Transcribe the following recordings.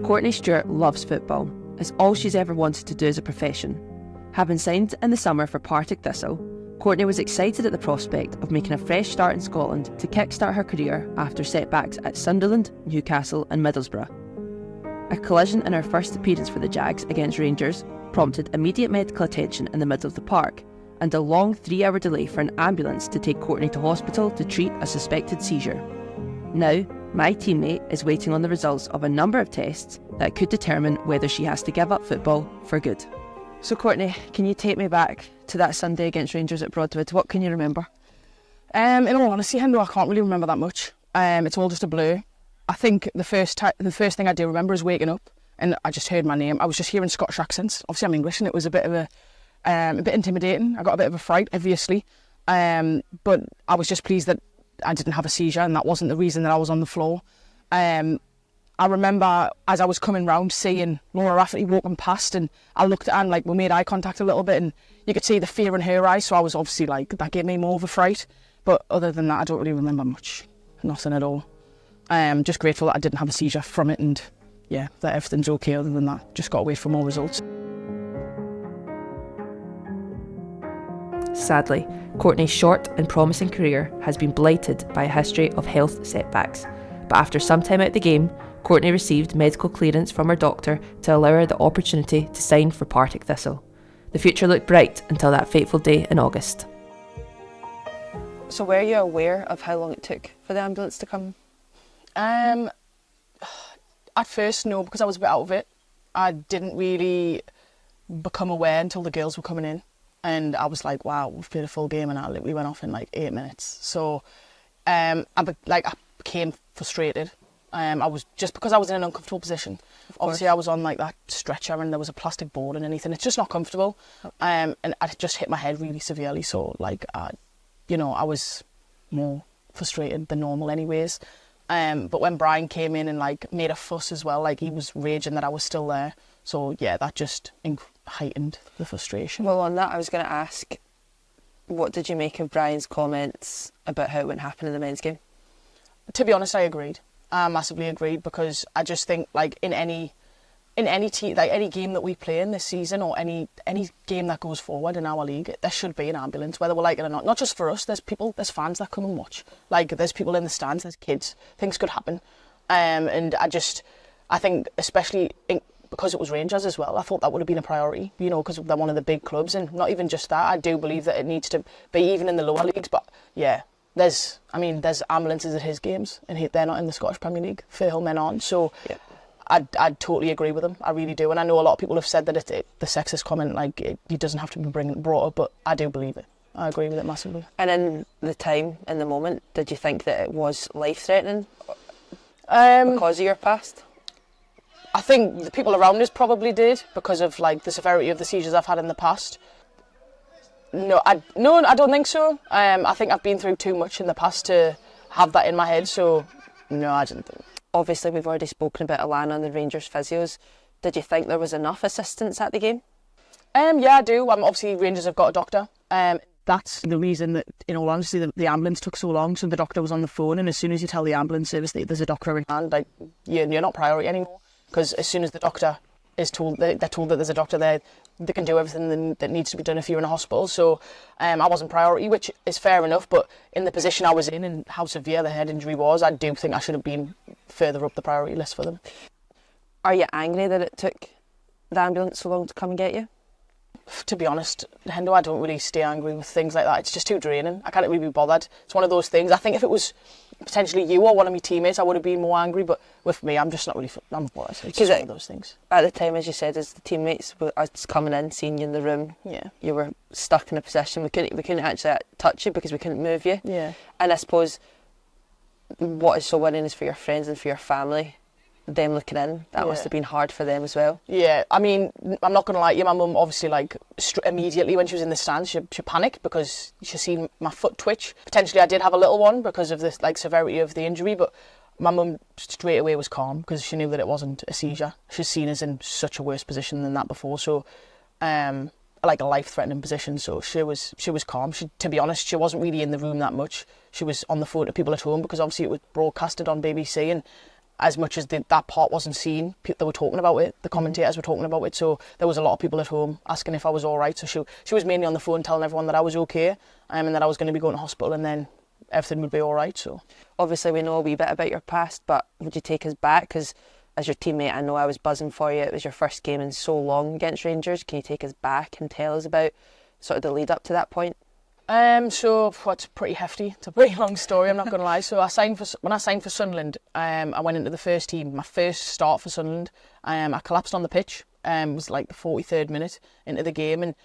Courtney Stewart loves football. It's all she's ever wanted to do as a profession. Having signed in the summer for Partick Thistle, Courtney was excited at the prospect of making a fresh start in Scotland to kickstart her career after setbacks at Sunderland, Newcastle and Middlesbrough. A collision in her first appearance for the Jags against Rangers prompted immediate medical attention in the middle of the park and a long 3-hour delay for an ambulance to take Courtney to hospital to treat a suspected seizure. Now, my teammate is waiting on the results of a number of tests that could determine whether she has to give up football for good. So Courtney, can you take me back to that Sunday against Rangers at Broadwood? What can you remember? In all honesty, Hendo, I can't really remember that much. It's all just a blur. I think the first thing I do remember is waking up and I just heard my name. I was just hearing Scottish accents. Obviously I'm English and it was a bit intimidating. I got a bit of a fright, obviously. But I was just pleased that I didn't have a seizure and that wasn't the reason that I was on the floor. I remember as I was coming round seeing Laura Rafferty walking past and I looked at her and like we made eye contact a little bit and you could see the fear in her eyes, so I was obviously like, that gave me more of a fright. But other than that, I don't really remember much. Nothing at all. Just grateful that I didn't have a seizure from it and yeah, that everything's okay other than that. Just got to wait for more results. Sadly, Courtney's short and promising career has been blighted by a history of health setbacks. But after some time out of the game, Courtney received medical clearance from her doctor to allow her the opportunity to sign for Partick Thistle. The future looked bright until that fateful day in August. So were you aware of how long it took for the ambulance to come? At first, no, because I was a bit out of it. I didn't really become aware until the girls were coming in. And I was like, wow, we've played a full game and I literally went off in like 8 minutes. So I became frustrated. I was just because I was in an uncomfortable position. Obviously, I was on like that stretcher and there was a plastic board and anything. It's just not comfortable. And I just hit my head really severely. So like, I was more frustrated than normal anyways. But when Brian came in and like made a fuss as well, like he was raging that I was still there. So yeah, that just heightened the frustration. Well, on that, I was going to ask, what did you make of Brian's comments about how it wouldn't happen in the men's game? To be honest, I agreed. I massively agreed because I just think like in any team, like any game that we play in this season or any game that goes forward in our league, there should be an ambulance, whether we like it or not. Not just for us. There's fans that come and watch. Like there's people in the stands. There's kids. Things could happen, and I think especially because it was Rangers as well, I thought that would have been a priority. Because they're one of the big clubs, and not even just that. I do believe that it needs to be even in the lower leagues. But yeah. There's ambulances at his games and they're not in the Scottish Premier League. Fairhill men aren't, so yeah. I'd totally agree with him. I really do, and I know a lot of people have said that the sexist comment, like it doesn't have to be brought up, but I do believe it. I agree with it massively. And in the time, in the moment, did you think that it was life-threatening because of your past? I think the people around us probably did because of like the severity of the seizures I've had in the past. No, I don't think so. I think I've been through too much in the past to have that in my head, so no, I didn't think. Obviously, we've already spoken about Alana and the Rangers physios. Did you think there was enough assistance at the game? Yeah, I do. Obviously, Rangers have got a doctor. That's the reason that, in all honesty, the ambulance took so long. So the doctor was on the phone, and as soon as you tell the ambulance service that there's a doctor in hand, like you're not priority anymore. Because as soon as the doctor is told, they're told that there's a doctor there, they can do everything that needs to be done if you're in a hospital. So I wasn't priority, which is fair enough, but in the position I was in and how severe the head injury was, I do think I should have been further up the priority list for them. Are you angry that it took the ambulance so long to come and get you? To be honest, Hendo, I don't really stay angry with things like that. It's just too draining. I can't really be bothered. It's one of those things. I think if it was potentially you or one of my teammates, I would have been more angry, but with me, I'm just not really, I'm bothered. It's just one of those things. At the time, as you said, as the teammates were coming in, seeing you in the room, yeah, you were stuck in a position, we couldn't actually touch you because we couldn't move you. Yeah. And I suppose what is so winning is for your friends and for your family, them looking in, that must have been hard for them as well. Yeah, I mean, I'm not going to lie to you, my mum obviously like immediately when she was in the stands, she panicked because she seen my foot twitch. Potentially I did have a little one because of the like severity of the injury, but my mum straight away was calm because she knew that it wasn't a seizure. She's seen us in such a worse position than that before, so like a life-threatening position, so she was calm. To be honest, she wasn't really in the room that much. She was on the phone to people at home because obviously it was broadcasted on BBC, and as much as that part wasn't seen, they were talking about it. The commentators were talking about it. So there was a lot of people at home asking if I was all right. So she was mainly on the phone telling everyone that I was okay, and that I was going to be going to hospital, and then everything would be all right. So obviously we know a wee bit about your past, but would you take us back? Because as your teammate, I know I was buzzing for you. It was your first game in so long against Rangers. Can you take us back and tell us about sort of the lead up to that point? So it's pretty hefty. It's a pretty long story, I'm not going to lie. So when I signed for Sunderland, I went into the first team. My first start for Sunderland, I collapsed on the pitch. It was like the 43rd minute into the game, and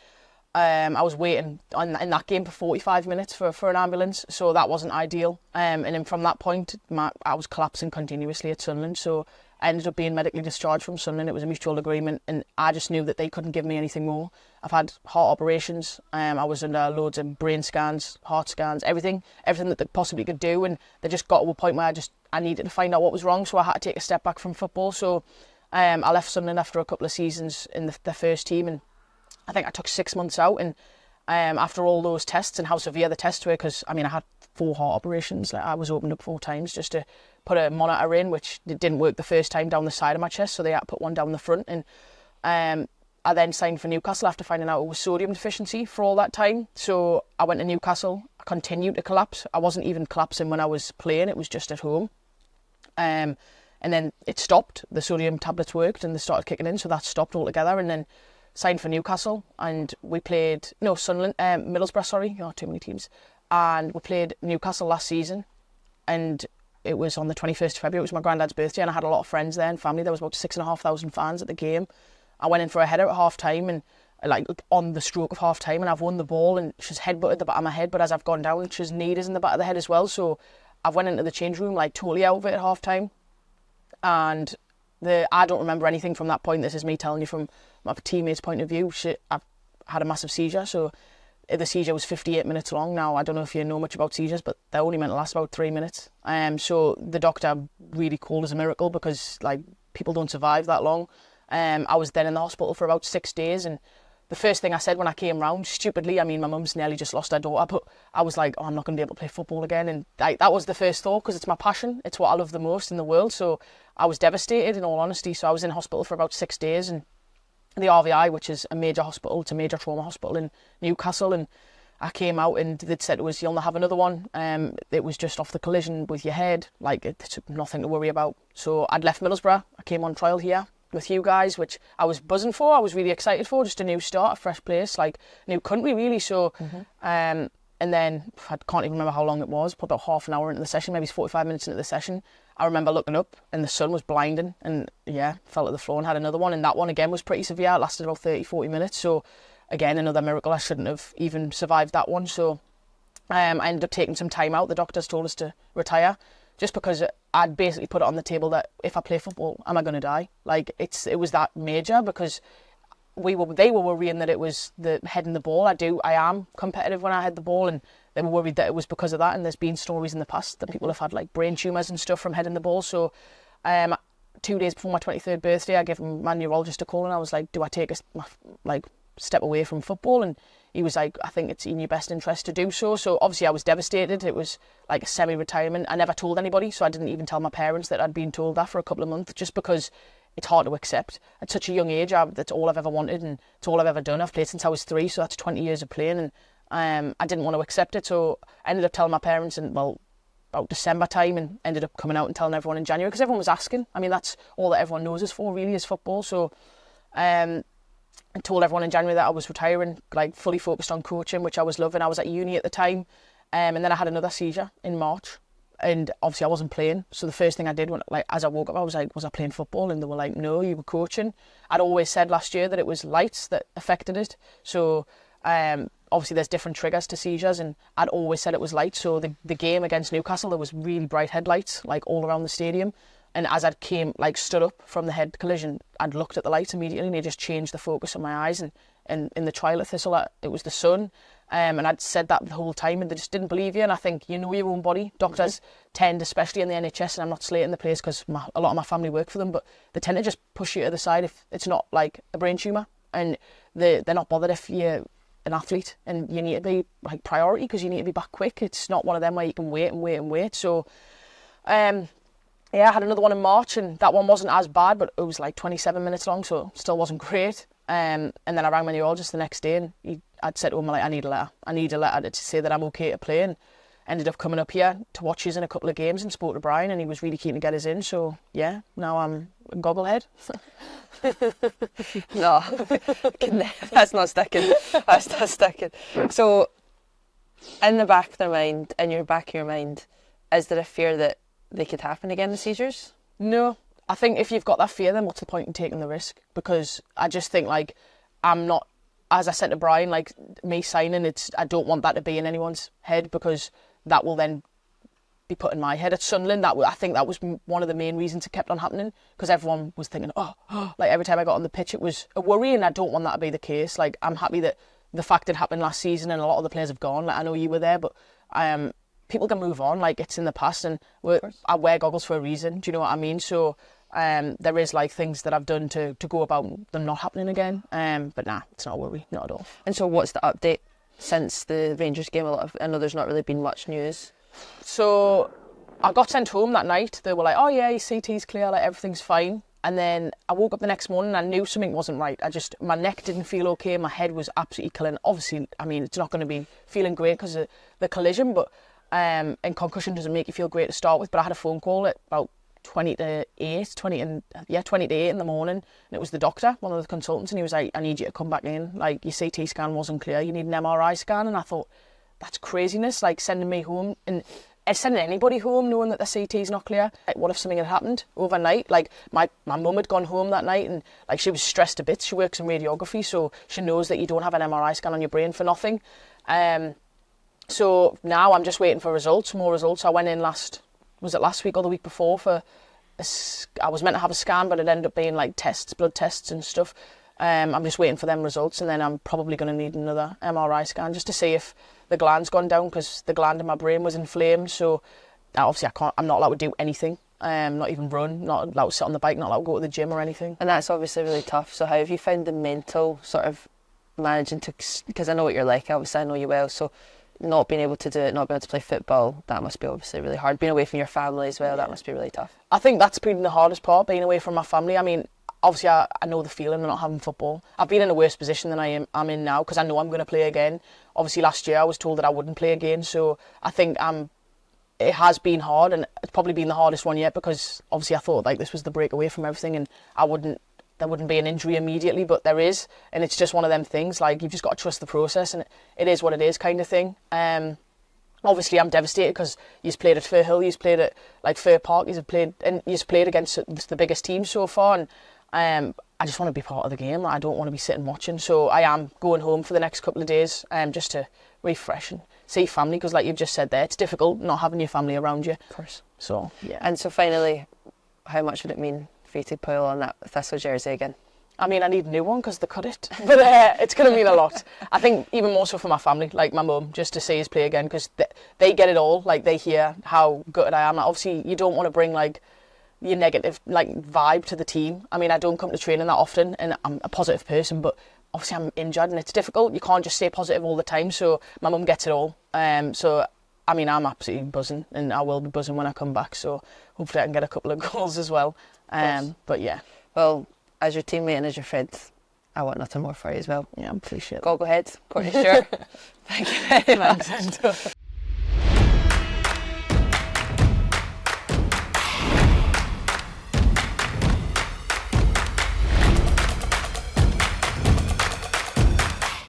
I was waiting in that game for 45 minutes for an ambulance, so that wasn't ideal. And then from that point, I was collapsing continuously at Sunderland, so I ended up being medically discharged from Sunderland. It was a mutual agreement, and I just knew that they couldn't give me anything more. I've had heart operations. I was under loads of brain scans, heart scans, everything that they possibly could do, and they just got to a point where I needed to find out what was wrong, so I had to take a step back from football. So I left Sunderland after a couple of seasons in the first team, and I think I took 6 months out. And after all those tests and how severe the tests were, because I had 4 heart operations. Like, I was opened up 4 times just to put a monitor in, which didn't work the first time down the side of my chest, so they had to put one down the front. And I then signed for Newcastle after finding out it was sodium deficiency for all that time. So I went to Newcastle. I continued to collapse. I wasn't even collapsing when I was playing. It was just at home. And then it stopped. The sodium tablets worked and they started kicking in, so that stopped altogether. And then signed for Newcastle, and we played Sunderland, Middlesbrough, sorry, too many teams, and we played Newcastle last season, and it was on the 21st of February. It was my granddad's birthday, and I had a lot of friends there and family. There was about 6,500 fans at the game. I went in for a header at half time, and like on the stroke of half time, and I've won the ball, and she's headbutted the back of my head, but as I've gone down, she's kneed us in the back of the head as well. So I've went into the change room like totally out of it at half time, and I don't remember anything from that point. This is me telling you from my teammate's point of view. I've had a massive seizure, so the seizure was 58 minutes long. Now, I don't know if you know much about seizures, but they're only meant to last about 3 minutes. So the doctor really called it a miracle, because like people don't survive that long. I was then in the hospital for about 6 days, and the first thing I said when I came round, stupidly, my mum's nearly just lost her daughter, but I was like, I'm not going to be able to play football again. And that was the first thought, because it's my passion. It's what I love the most in the world. So I was devastated, in all honesty. So I was in hospital for about 6 days, and the RVI, which is a major hospital, it's a major trauma hospital in Newcastle, and I came out and they'd said you'll not have another one. It was just off the collision with your head, like it's nothing to worry about. So I'd left Middlesbrough, I came on trial here with you guys, which I was buzzing for, I was really excited for, just a new start, a fresh place, like a new country really. So and then I can't even remember how long it was, probably about half an hour into the session, maybe 45 minutes into the session, I remember looking up and the sun was blinding, and fell to the floor and had another one, and that one again was pretty severe. It lasted about 30-40 minutes, so again another miracle. I shouldn't have even survived that one. So I ended up taking some time out. The doctors told us to retire, just because I'd basically put it on the table that if I play football, am I going to die? Like it was that major, because they were worrying that it was the heading the ball. I am competitive when I head the ball, and they were worried that it was because of that. And there's been stories in the past that people have had like brain tumours and stuff from heading the ball. So 2 days before my 23rd birthday, I gave my neurologist a call, and I was like, do I take a step away from football? And he was like, I think it's in your best interest to do so. So obviously I was devastated. It was like a semi-retirement. I never told anybody, so I didn't even tell my parents that I'd been told that for a couple of months, just because it's hard to accept. At such a young age, that's all I've ever wanted, and it's all I've ever done. I've played since I was 3, so that's 20 years of playing, and I didn't want to accept it. So I ended up telling my parents in, about December time, and ended up coming out and telling everyone in January, because everyone was asking. That's all that everyone knows us for, really, is football. So I told everyone in January that I was retiring, like fully focused on coaching, which I was loving. I was at uni at the time, and then I had another seizure in March. And obviously I wasn't playing, so the first thing I did as I woke up, I was like, was I playing football? And they were like, no, you were coaching. I'd always said last year that it was lights that affected it. So obviously there's different triggers to seizures, and I'd always said it was lights. So the game against Newcastle, there was really bright headlights like all around the stadium. And as I stood up from the head collision, I'd looked at the lights immediately, and they just changed the focus of my eyes. And in the trial at Thistle, it was the sun. And I'd said that the whole time, and they just didn't believe you. And I think you know your own body. Doctors tend, especially in the NHS, and I'm not slating the place because a lot of my family work for them, but they tend to just push you to the side if it's not like a brain tumour. And they're not bothered if you're an athlete and you need to be like priority, because you need to be back quick. It's not one of them where you can wait and wait and wait. So yeah, I had another one in March, and that one wasn't as bad, but it was like 27 minutes long, so it still wasn't great. And then I rang my neurologist the next day, and I'd said to him, like, I need a letter. I need a letter to say that I'm okay to play. And ended up coming up here to watch us in a couple of games and spoke to Brian, and he was really keen to get us in. So, yeah, now I'm a gogglehead. No, that's not sticking. That's not sticking. So, in the back of their mind, in your back of your mind, is there a fear that they could happen again, the seizures? No. I think if you've got that fear, then what's the point in taking the risk? Because I just think, like, I'm not, as I said to Brian, like, me signing, I don't want that to be in anyone's head, because that will then be put in my head. At Sunderland, I think that was one of the main reasons it kept on happening, because everyone was thinking, like, every time I got on the pitch, it was a worry, and I don't want that to be the case. Like, I'm happy that the fact it happened last season and a lot of the players have gone. Like, I know you were there, but people can move on. Like, it's in the past, and I wear goggles for a reason. Do you know what I mean? So there is, like, things that I've done to go about them not happening again. But nah, it's not a worry, not at all. And so what's the update since the Rangers game? I know there's not really been much news. So I got sent home that night. They were like, oh yeah, your CT's clear, like, everything's fine. And then I woke up the next morning and I knew something wasn't right. My neck didn't feel okay. My head was absolutely killing. Obviously, I mean, it's not going to be feeling great because of the collision, but and concussion doesn't make you feel great to start with. But I had a phone call at about 20 to 8 in the morning, and it was the doctor, one of the consultants, and he was like, I need you to come back in. Like, your CT scan wasn't clear. You need an MRI scan. And I thought, that's craziness, like, sending me home and sending anybody home knowing that the CT's not clear. Like, what if something had happened overnight? Like, my mum had gone home that night, and, like, she was stressed a bit. She works in radiography, so she knows that you don't have an MRI scan on your brain for nothing. So now I'm just waiting for results, more results. I went in last week or the week before I was meant to have a scan, but it ended up being, like, blood tests and stuff. I'm just waiting for them results, and then I'm probably going to need another MRI scan just to see if the gland's gone down, because the gland in my brain was inflamed. So obviously I'm not allowed to do anything, not even run, not allowed to sit on the bike, not allowed to go to the gym or anything. And that's obviously really tough. So how have you found the mental sort of managing to, because I know what you're like, obviously I know you well, so not being able to do it, not being able to play football, that must be obviously really hard. Being away from your family as well, yeah. That must be really tough. I think that's been the hardest part, being away from my family. I mean, obviously I know the feeling of not having football. I've been in a worse position than I'm in now, because I know I'm going to play again. Obviously last year I was told that I wouldn't play again, so I think it has been hard, and it's probably been the hardest one yet, because obviously I thought, like, this was the break away from everything, and there wouldn't be an injury immediately, but there is, and it's just one of them things. Like, you've just got to trust the process, and it is what it is, kind of thing. Obviously I'm devastated, because you've played at Firhill, you've played at, like, Fir Park, you've played against the biggest team so far, and I just want to be part of the game. I don't want to be sitting watching. So I am going home for the next couple of days, just to refresh and see family, because, like you've just said there, it's difficult not having your family around you. Of course. So, yeah. And so finally, how much would it mean for you to pull on that Thistle jersey again? I mean, I need a new one because they cut it. But it's going to mean a lot. I think even more so for my family, like my mum, just to see us play again, because they get it all. Like, they hear how good I am. Like, obviously, you don't want to bring, like, your negative, like, vibe to the team. I mean, I don't come to training that often, and I'm a positive person, but obviously I'm injured and it's difficult. You can't just stay positive all the time, so my mum gets it all. So, I mean, I'm absolutely buzzing, and I will be buzzing when I come back, so hopefully I can get a couple of goals as well. But yeah. Well, as your teammate and as your friend, I want nothing more for you as well. Yeah, I appreciate it. Gogglehead, Courtney Stewart. Thank you very much.